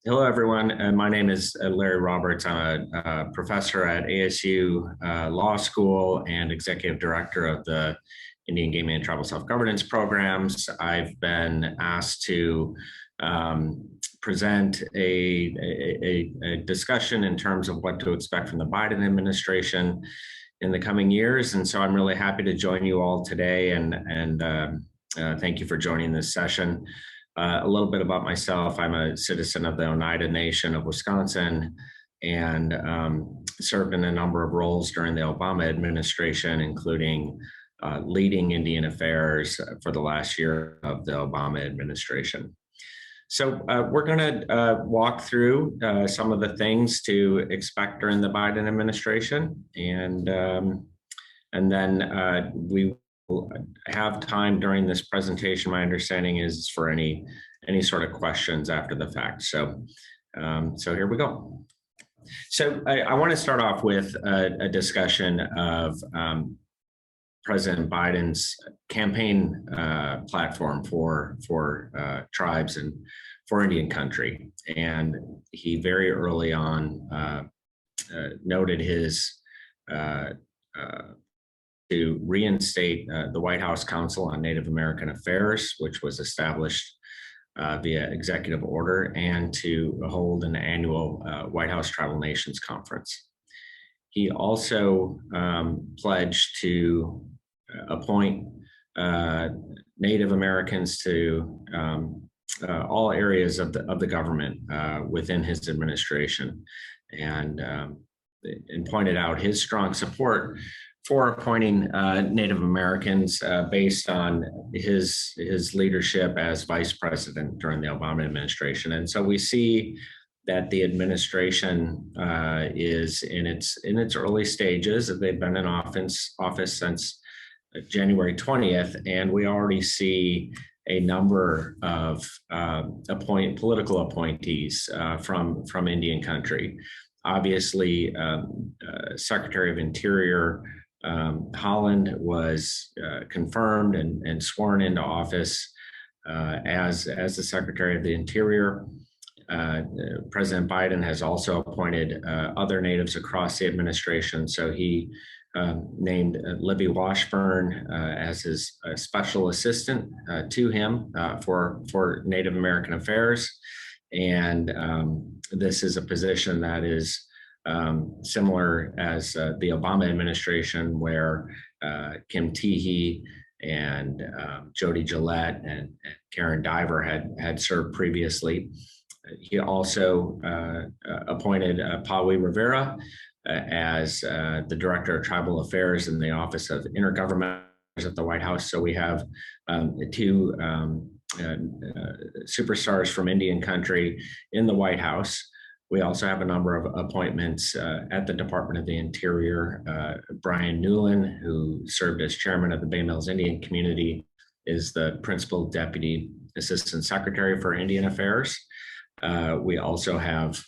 Hello, everyone. My name is Larry Roberts. I'm a professor at ASU Law School and executive director of the Indian Gaming and Tribal Self-Governance programs. I've been asked to present a discussion in terms of what to expect from the Biden administration in the coming years. And so I'm really happy to join you all today and thank you for joining this session. A little bit about myself. I'm a citizen of the Oneida Nation of Wisconsin and served in a number of roles during the Obama administration, including leading Indian affairs for the last year of the Obama administration. So we're going to walk through some of the things to expect during the Biden administration, and then we have time during this presentation. My understanding is for any sort of questions after the fact. So here we go. So I want to start off with a discussion of President Biden's campaign platform for tribes and for Indian country. And he very early on noted his to reinstate the White House Council on Native American Affairs, which was established via executive order, and to hold an annual White House Tribal Nations Conference. He also pledged to appoint Native Americans to all areas of the government within his administration, and pointed out his strong support for appointing Native Americans based on his leadership as vice president during the Obama administration. And so we see that the administration is in its early stages. They've been in office since January 20th, and we already see a number of political appointees from Indian country. Obviously, Secretary of Interior Holland was confirmed and sworn into office as the Secretary of the Interior. President Biden has also appointed other natives across the administration. So he named Libby Washburn as his special assistant to him for Native American Affairs. And this is a position that is similar as the Obama administration, where Kim Teehee and Jody Gillette and Karen Diver had served previously. He also appointed Pawi Rivera as the Director of Tribal Affairs in the Office of Intergovernmental Affairs at the White House. So we have two superstars from Indian country in the White House. We also have a number of appointments at the Department of the Interior. Brian Newland, who served as chairman of the Bay Mills Indian Community, is the Principal Deputy Assistant Secretary for Indian Affairs. We also have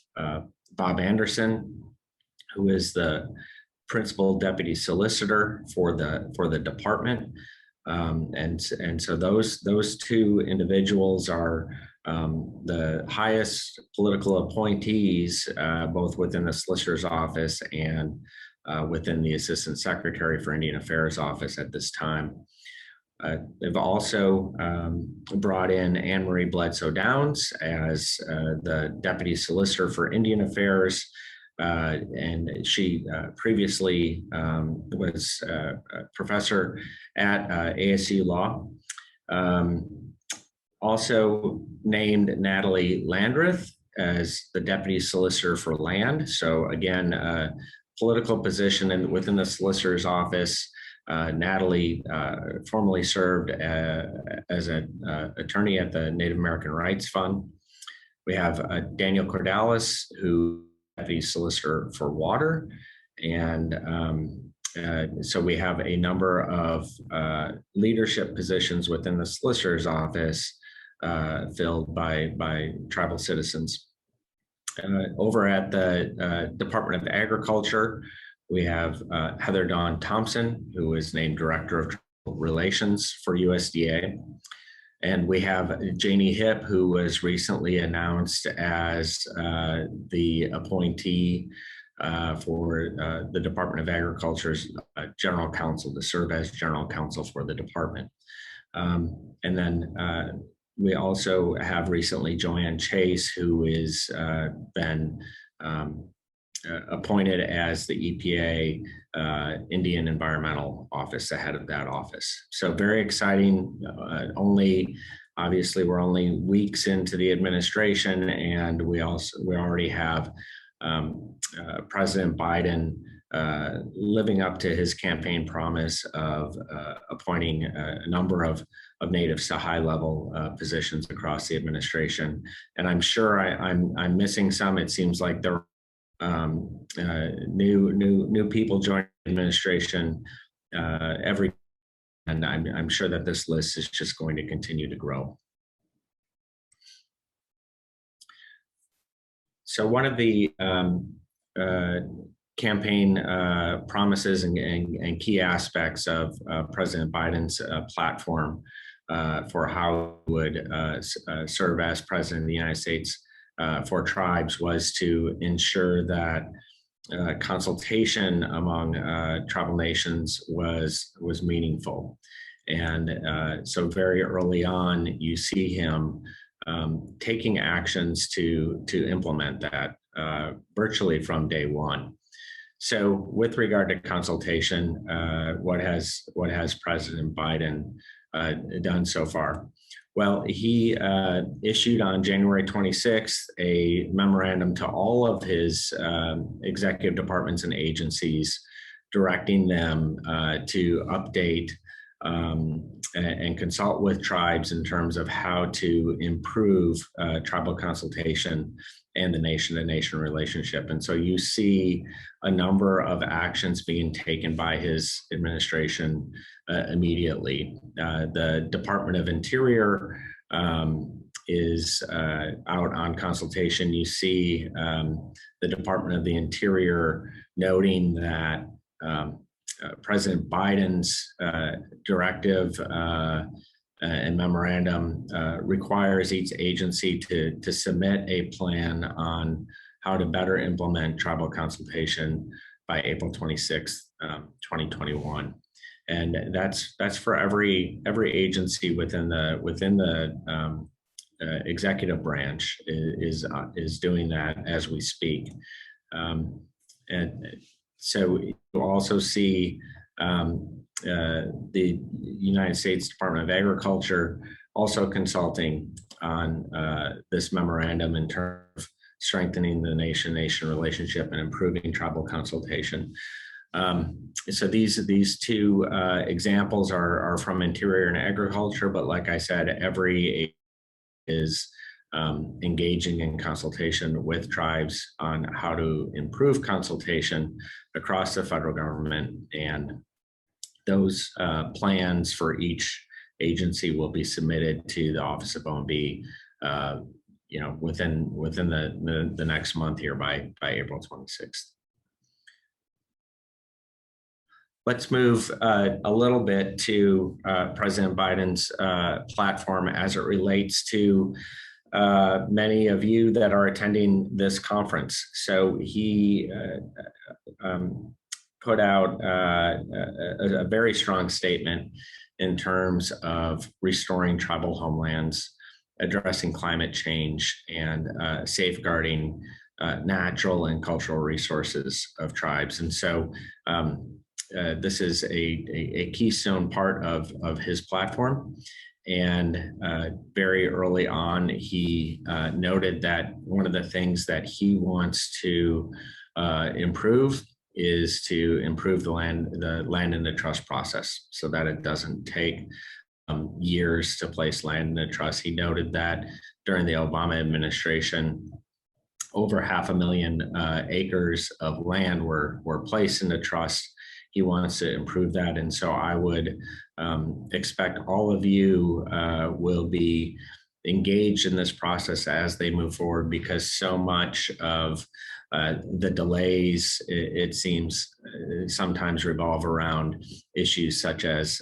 Bob Anderson, who is the Principal Deputy Solicitor for the department. And so those two individuals are the highest political appointees, both within the Solicitor's Office and within the Assistant Secretary for Indian Affairs Office at this time. They've also brought in Anne Marie Bledsoe Downs as the Deputy Solicitor for Indian Affairs. And she previously was a professor at ASU Law. Also named Natalie Landreth as the Deputy Solicitor for Land. So again, political position within the Solicitor's Office. Natalie formerly served as an attorney at the Native American Rights Fund. We have Daniel Cordalis, who Deputy Solicitor for Water. And so we have a number of leadership positions within the Solicitor's Office filled by tribal citizens. Over at the Department of Agriculture, we have Heather Dawn Thompson, who is named Director of Tribal Relations for USDA. And we have Janie Hipp, who was recently announced as the appointee for the Department of Agriculture's general counsel, to serve as general counsel for the department. And then we also have recently Joanne Chase, who is been appointed as the EPA Indian Environmental Office, the head of that office. So very exciting. Obviously, we're only weeks into the administration, and we already have President Biden living up to his campaign promise of appointing a number of natives to high-level positions across the administration. And I'm sure I'm missing some. It seems like there new people join the administration every, and I'm sure that this list is just going to continue to grow. So one of the campaign promises and key aspects of President Biden's platform for how he would serve as president of the United States for tribes was to ensure that consultation among tribal nations was meaningful. And so very early on, you see him taking actions to implement that virtually from day one. So with regard to consultation, what has President Biden done so far? Well, he issued on January 26th a memorandum to all of his executive departments and agencies, directing them to update and consult with tribes in terms of how to improve tribal consultation and the nation-to-nation relationship. And so you see a number of actions being taken by his administration immediately. The Department of Interior is out on consultation. You see the Department of the Interior noting that President Biden's directive and memorandum requires each agency to submit a plan on how to better implement tribal consultation by April 26th, 2021. And that's for every agency within the executive branch is doing that as we speak. And so you'll also see the United States Department of Agriculture also consulting on this memorandum in terms of strengthening the nation-nation relationship and improving tribal consultation. So these two examples are from Interior and Agriculture, but like I said, every is engaging in consultation with tribes on how to improve consultation across the federal government, and those plans for each agency will be submitted to the Office of OMB, within the next month here by April 26th. Let's move a little bit to President Biden's platform as it relates to many of you that are attending this conference. So he put out a very strong statement in terms of restoring tribal homelands, addressing climate change, and safeguarding natural and cultural resources of tribes. And so this is a keystone part of his platform. And very early on, he noted that one of the things that he wants to improve is to improve the land in the trust process so that it doesn't take years to place land in the trust. He noted that during the Obama administration, over 500,000 acres of land were placed in the trust. He wants to improve that. And so I would expect all of you will be engaged in this process as they move forward, because so much of The delays, it seems, sometimes revolve around issues such as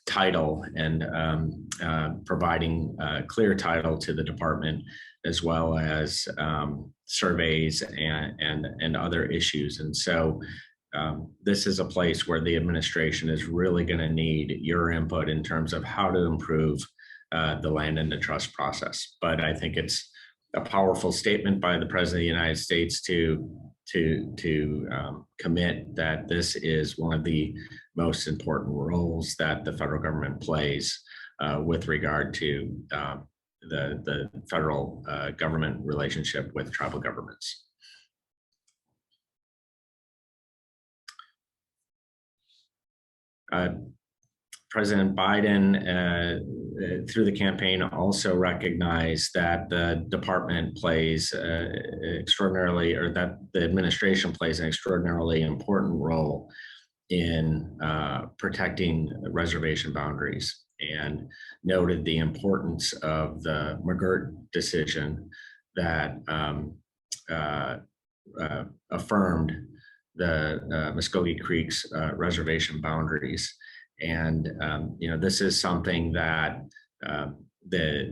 title and providing clear title to the department, as well as surveys and other issues. And so this is a place where the administration is really going to need your input in terms of how to improve the land and the trust process. But I think it's a powerful statement by the President of the United States to commit that this is one of the most important roles that the federal government plays with regard to the federal government relationship with tribal governments. President Biden, through the campaign, also recognized that the department plays extraordinarily, or that the administration plays an extraordinarily important role in protecting reservation boundaries, and noted the importance of the McGirt decision that affirmed the Muskogee Creek's reservation boundaries. And this is something that the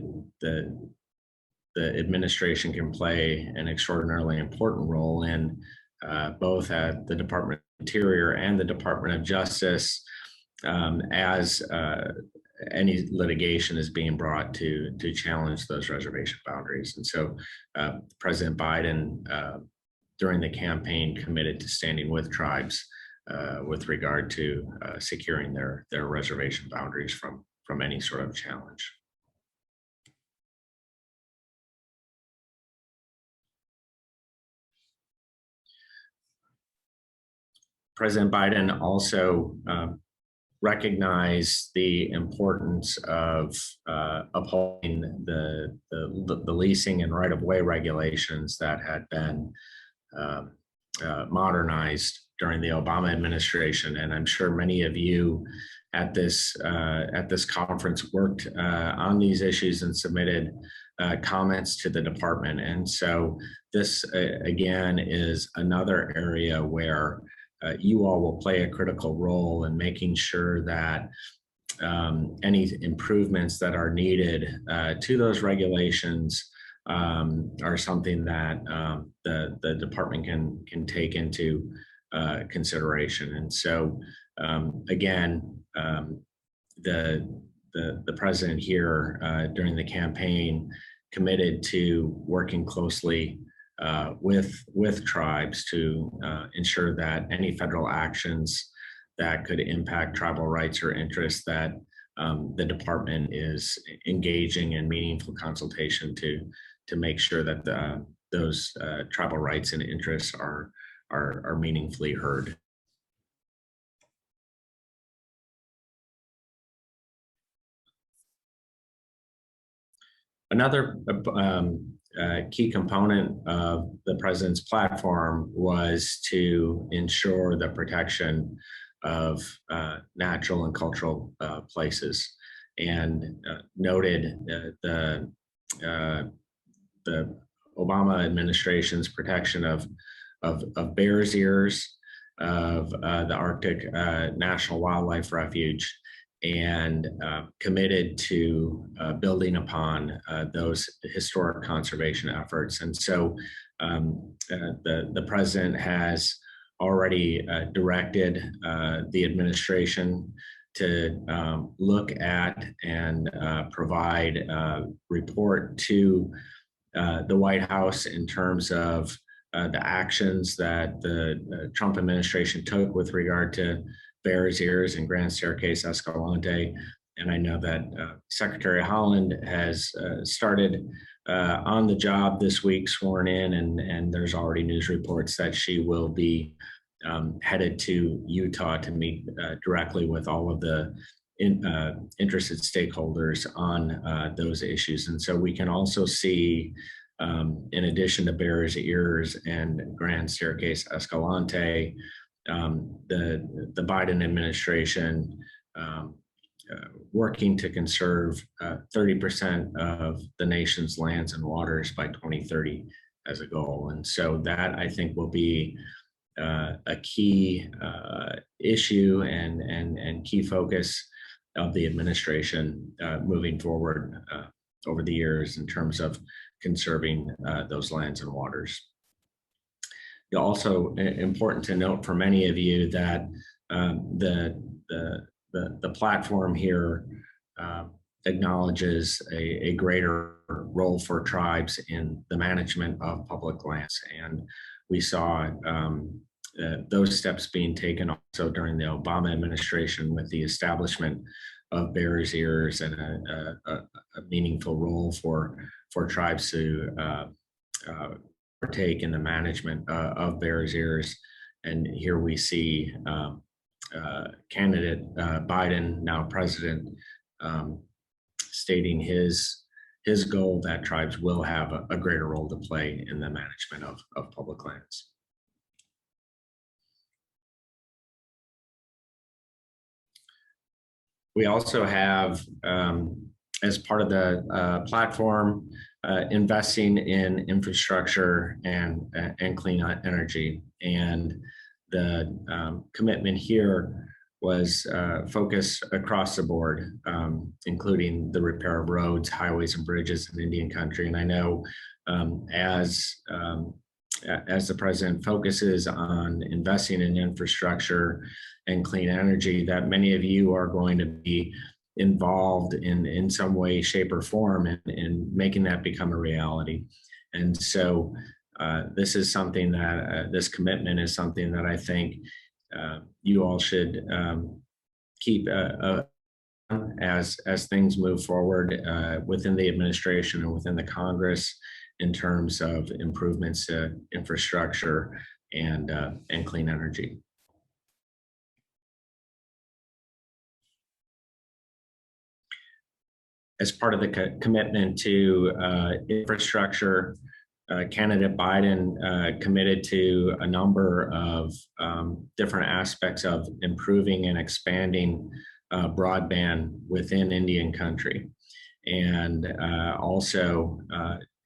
administration can play an extraordinarily important role in, both at the Department of Interior and the Department of Justice, as any litigation is being brought to challenge those reservation boundaries. And so President Biden, during the campaign, committed to standing with tribes with regard to securing their reservation boundaries from any sort of challenge. President Biden also recognized the importance of upholding the leasing and right-of-way regulations that had been modernized during the Obama administration. And I'm sure many of you at this conference worked on these issues and submitted comments to the department. And so this, again, is another area where you all will play a critical role in making sure that any improvements that are needed to those regulations are something that the department can take into consideration. And so, again, the president here during the campaign committed to working closely with tribes to ensure that any federal actions that could impact tribal rights or interests, that the department is engaging in meaningful consultation to make sure that those tribal rights and interests are meaningfully heard. Another key component of the president's platform was to ensure the protection of natural and cultural places, and noted the Obama administration's protection of Bears Ears, of the Arctic National Wildlife Refuge, and committed to building upon those historic conservation efforts. And so the president has already directed the administration to look at and provide a report to the White House in terms of the actions that the Trump administration took with regard to Bears Ears and Grand Staircase Escalante. And I know that Secretary Holland has started on the job this week, sworn in, and there's already news reports that she will be headed to Utah to meet directly with all of the interested stakeholders on those issues. And so we can also see, in addition to Bears Ears and Grand Staircase Escalante, the Biden administration working to conserve 30% of the nation's lands and waters by 2030. as a goal. And so that, I think, will be a key issue and key focus of the administration moving forward over the years in terms of conserving those lands and waters. Also important to note for many of you that the platform here acknowledges a greater role for tribes in the management of public lands. And we saw those steps being taken also during the Obama administration with the establishment of Bears Ears and a meaningful role for tribes to partake in the management of Bears Ears. And here we see candidate Biden, now president, stating his goal that tribes will have a greater role to play in the management of public lands. We also have, as part of the platform, investing in infrastructure and clean energy. And the commitment here was focused across the board, including the repair of roads, highways, and bridges in Indian country. And I know as the president focuses on investing in infrastructure and clean energy, that many of you are going to be involved in some way, shape, or form in making that become a reality. And so this is something that, this commitment is something that I think you all should keep as things move forward within the administration and within the Congress in terms of improvements to infrastructure and clean energy. As part of the commitment to infrastructure, candidate Biden committed to a number of different aspects of improving and expanding broadband within Indian country, and also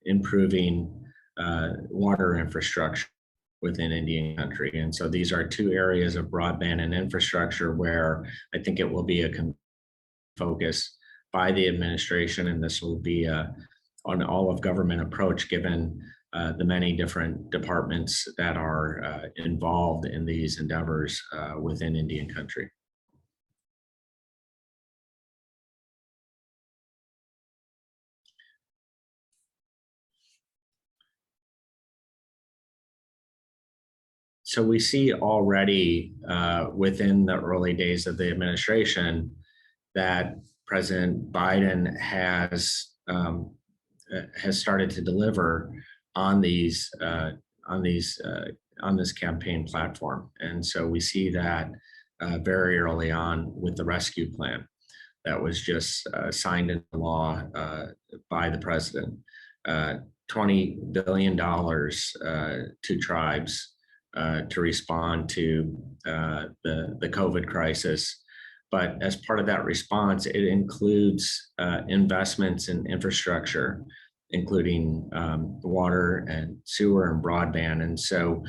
improving water infrastructure within Indian country. And so these are two areas of broadband and infrastructure where I think it will be a focus by the administration, and this will be an all of government approach given the many different departments that are involved in these endeavors within Indian country. So we see already within the early days of the administration that President Biden has started to deliver on this campaign platform. And so we see that very early on with the rescue plan that was just signed into law by the president. $20 billion to tribes to respond to the COVID crisis. But as part of that response, it includes investments in infrastructure, including water and sewer and broadband. And so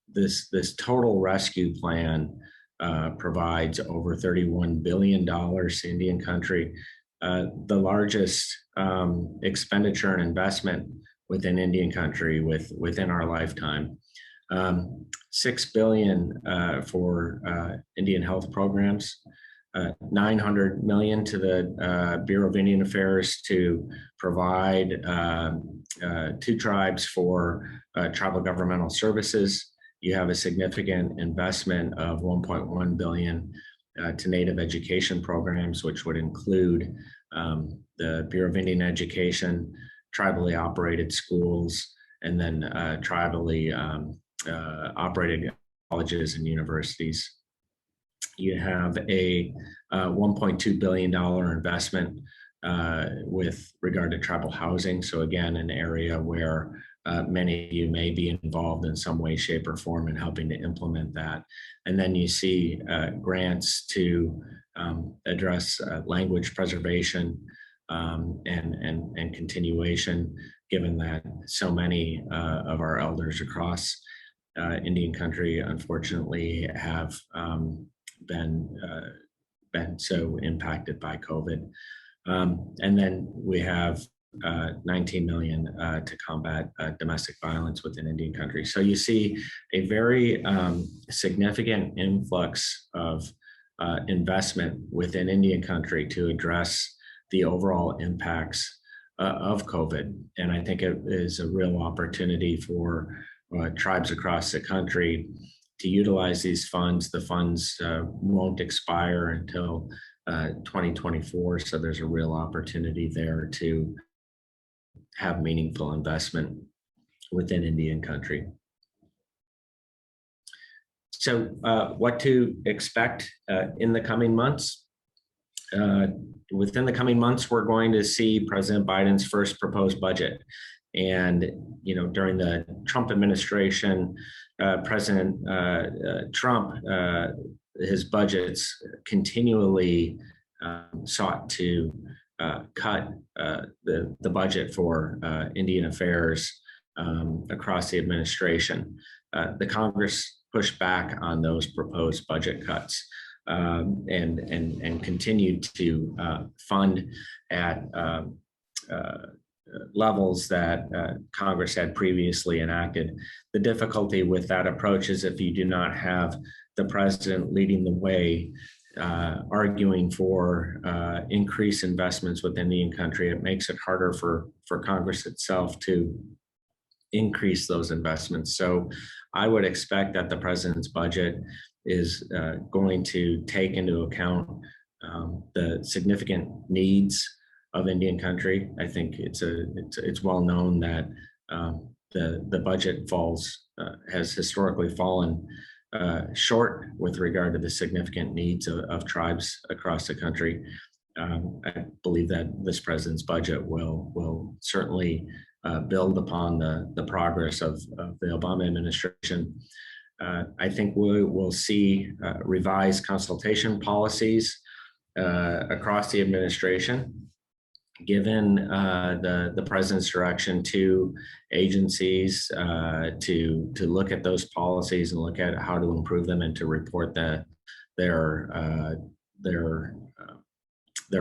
this total rescue plan provides over $31 billion to Indian country, the largest expenditure and investment within Indian country within our lifetime. $6 billion for Indian health programs, $900 million to the Bureau of Indian Affairs to provide to tribes for tribal governmental services. You have a significant investment of $1.1 billion to Native education programs, which would include the Bureau of Indian Education, tribally operated schools, and then tribally operated colleges and universities. You have a $1.2 billion investment with regard to tribal housing. So again, an area where many of you may be involved in some way, shape, or form in helping to implement that. And then you see grants to address language preservation, and continuation, given that so many of our elders across Indian country, unfortunately, have been so impacted by COVID. And then we have 19 million to combat domestic violence within Indian country. So you see a very significant influx of investment within Indian country to address the overall impacts of COVID. And I think it is a real opportunity for tribes across the country to utilize these funds. The funds won't expire until 2024. So there's a real opportunity there to have meaningful investment within Indian country. So what to expect in the coming months? Within the coming months, we're going to see President Biden's first proposed budget. And, you know, during the Trump administration, President Trump, his budgets continually sought to cut the budget for Indian affairs across the administration. The Congress pushed back on those proposed budget cuts and continued to fund at levels that Congress had previously enacted. The difficulty with that approach is if you do not have the president leading the way, arguing for increased investments within the Indian country, it makes it harder for Congress itself to increase those investments. So I would expect that the president's budget is going to take into account the significant needs of Indian country. I think it's well known that the budget has historically fallen short with regard to the significant needs of tribes across the country. I believe that this president's budget will certainly build upon the progress of the Obama administration. I think we'll see revised consultation policies across the administration, given the president's direction to agencies to look at those policies and look at how to improve them and to report their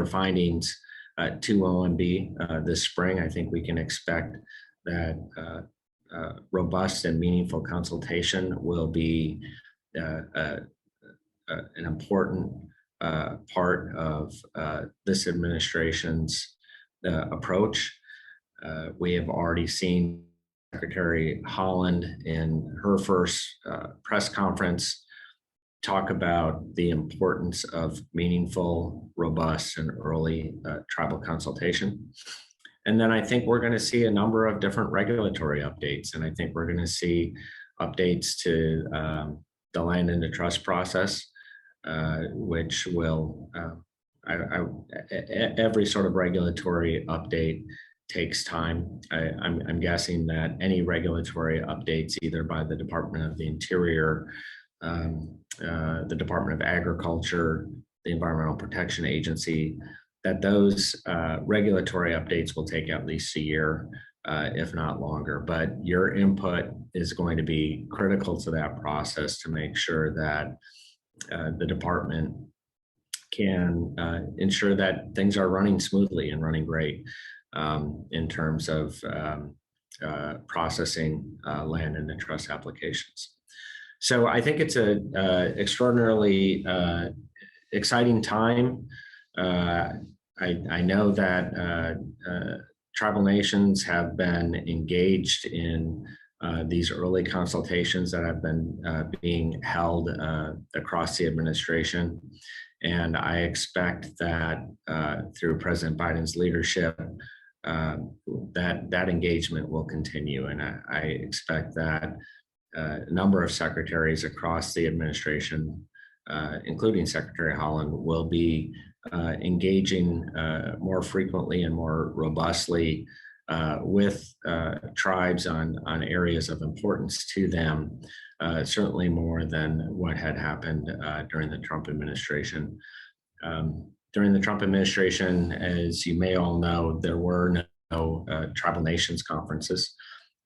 findings to OMB this spring. I think we can expect that robust and meaningful consultation will be an important part of this administration's approach. We have already seen Secretary Holland in her first press conference talk about the importance of meaningful, robust, and early tribal consultation. And then I think we're going to see a number of different regulatory updates. And I think we're going to see updates to the land into trust process, which will, every sort of regulatory update takes time. I'm guessing that any regulatory updates, either by the Department of the Interior, the Department of Agriculture, the Environmental Protection Agency, that those regulatory updates will take at least a year, if not longer. But your input is going to be critical to that process to make sure that the department can ensure that things are running smoothly and running great in terms of processing land and trust applications. So I think it's an extraordinarily exciting time. I know that tribal nations have been engaged in these early consultations that have been being held across the administration. And I expect that through President Biden's leadership, that engagement will continue. And I expect that a number of secretaries across the administration, including Secretary Holland, will be engaging more frequently and more robustly with tribes on areas of importance to them, certainly more than what had happened during the Trump administration. During the Trump administration, as you may all know, there were no tribal nations conferences.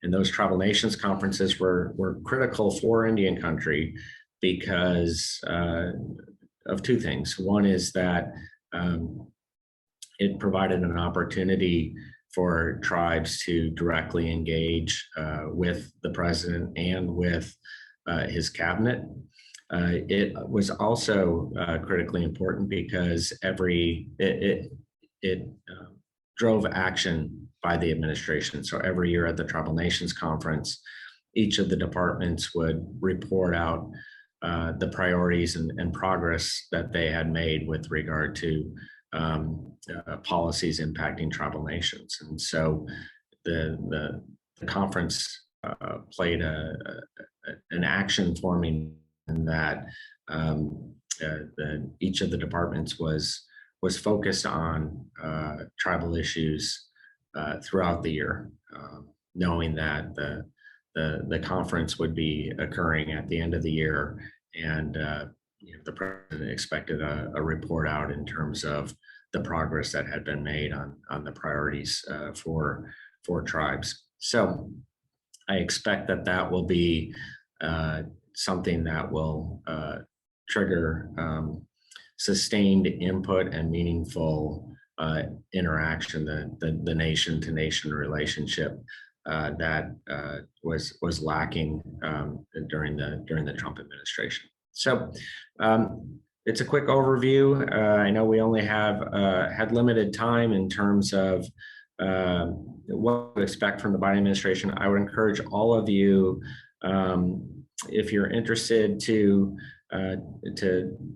And those tribal nations conferences were critical for Indian country because of two things. One is that it provided an opportunity for tribes to directly engage with the president and with his cabinet. It was also critically important because it drove action by the administration. So every year at the Tribal Nations Conference, each of the departments would report out the priorities and progress that they had made with regard to policies impacting tribal nations. And so the conference played an action forming in that each of the departments was focused on tribal issues throughout the year, knowing that the conference would be occurring at the end of the year, and the president expected a report out in terms of the progress that had been made on the priorities for tribes. So I expect that will be something that will trigger sustained input and meaningful interaction, the nation to nation relationship that was lacking during the Trump administration. So it's a quick overview. I know we only had limited time in terms of what to expect from the Biden administration. I would encourage all of you, if you're interested, to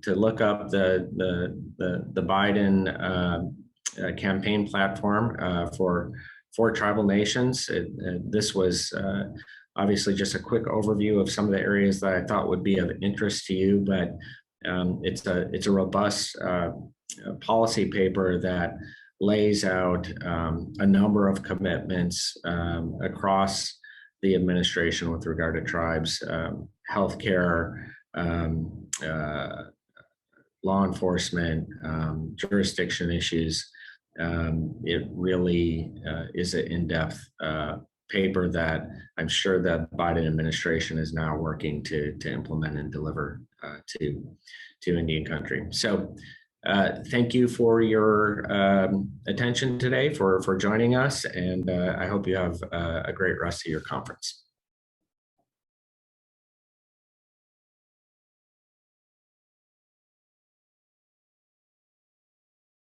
look up the Biden campaign platform for tribal nations. This was obviously just a quick overview of some of the areas that I thought would be of interest to you, but it's a robust policy paper that lays out a number of commitments across the administration with regard to tribes, healthcare, law enforcement, jurisdiction issues. It really is an in-depth paper that I'm sure the Biden administration is now working to implement and deliver to Indian country. So thank you for your attention today, for joining us, and I hope you have a great rest of your conference.